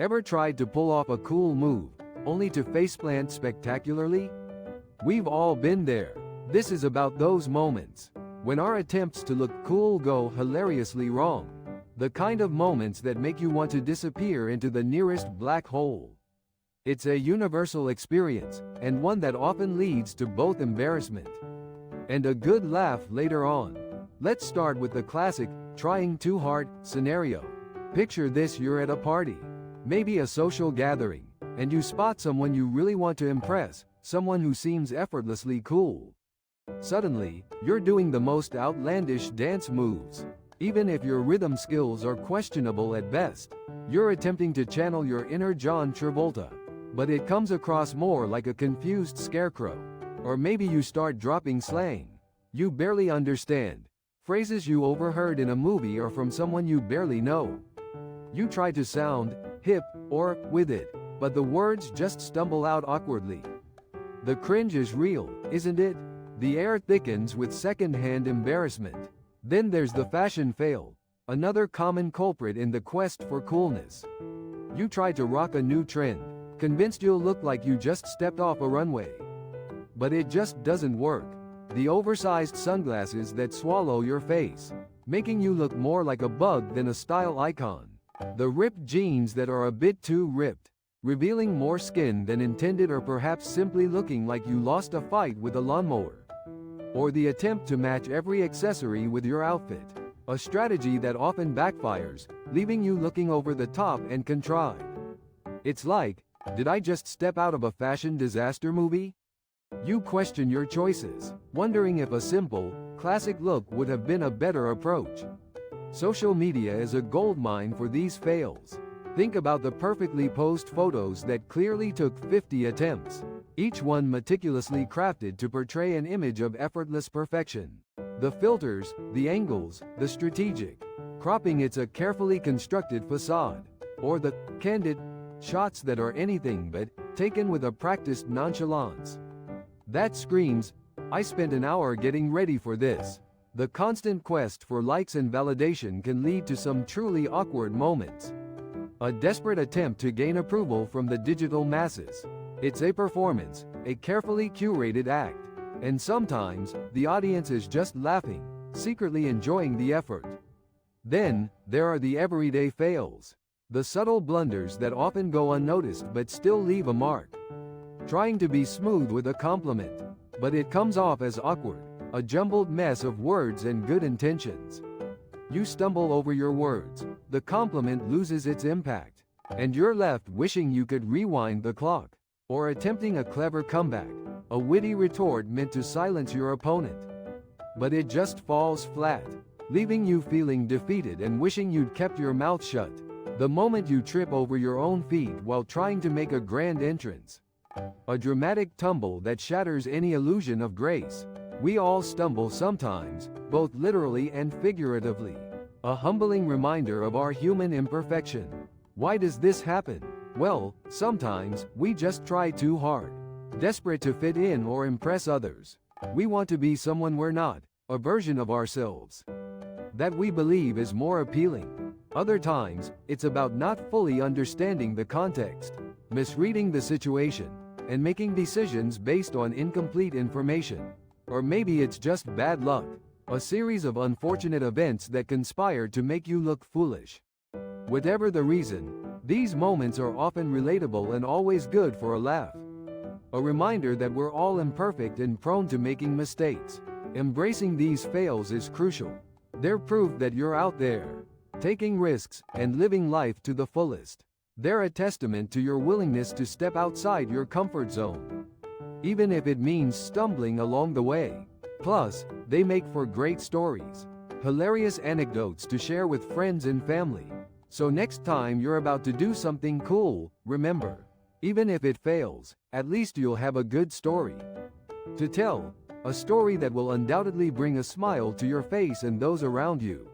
Ever tried to pull off a cool move, only to faceplant spectacularly? We've all been there. This is about those moments when our attempts to look cool go hilariously wrong. The kind of moments that make you want to disappear into the nearest black hole. It's a universal experience, and one that often leads to both embarrassment and a good laugh later on. Let's start with the classic, trying too hard, scenario. Picture this: you're at a party, maybe a social gathering, and you spot someone you really want to impress, someone who seems effortlessly cool. Suddenly, you're doing the most outlandish dance moves. Even if your rhythm skills are questionable at best, you're attempting to channel your inner John Travolta. But it comes across more like a confused scarecrow. Or maybe you start dropping slang you barely understand, phrases you overheard in a movie or from someone you barely know. You try to sound hip or with it, but the words just stumble out awkwardly. The cringe is real, isn't it? The air thickens with second-hand embarrassment. Then there's the fashion fail, another common culprit in the quest for coolness. You try to rock a new trend, convinced you'll look like you just stepped off a runway. But it just doesn't work. The oversized sunglasses that swallow your face, making you look more like a bug than a style icon. The ripped jeans that are a bit too ripped, revealing more skin than intended, or perhaps simply looking like you lost a fight with a lawnmower. Or the attempt to match every accessory with your outfit, a strategy that often backfires, leaving you looking over the top and contrived. It's like, did I just step out of a fashion disaster movie? You question your choices, wondering if a simple, classic look would have been a better approach. Social media is a goldmine for these fails. Think about the perfectly posed photos that clearly took 50 attempts, each one meticulously crafted to portray an image of effortless perfection. The filters, the angles, the strategic cropping, it's a carefully constructed facade. Or the candid shots that are anything but taken with a practiced nonchalance. That screams, I spent an hour getting ready for this. The constant quest for likes and validation can lead to some truly awkward moments. A desperate attempt to gain approval from the digital masses. It's a performance, a carefully curated act. And sometimes, the audience is just laughing, secretly enjoying the effort. Then, there are the everyday fails. The subtle blunders that often go unnoticed but still leave a mark. Trying to be smooth with a compliment, but it comes off as awkward, a jumbled mess of words and good intentions. You stumble over your words, the compliment loses its impact, and you're left wishing you could rewind the clock, or attempting a clever comeback, a witty retort meant to silence your opponent. But it just falls flat, leaving you feeling defeated and wishing you'd kept your mouth shut. The moment you trip over your own feet while trying to make a grand entrance. A dramatic tumble that shatters any illusion of grace. We all stumble sometimes, both literally and figuratively. A humbling reminder of our human imperfection. Why does this happen? Well, sometimes, we just try too hard. Desperate to fit in or impress others. We want to be someone we're not, a version of ourselves that we believe is more appealing. Other times, it's about not fully understanding the context, misreading the situation, and making decisions based on incomplete information. Or maybe it's just bad luck, a series of unfortunate events that conspire to make you look foolish. Whatever the reason, these moments are often relatable and always good for a laugh. A reminder that we're all imperfect and prone to making mistakes. Embracing these fails is crucial. They're proof that you're out there, taking risks, and living life to the fullest. They're a testament to your willingness to step outside your comfort zone, even if it means stumbling along the way. Plus, they make for great stories, hilarious anecdotes to share with friends and family. So next time you're about to do something cool, remember, even if it fails, at least you'll have a good story to tell, a story that will undoubtedly bring a smile to your face and those around you.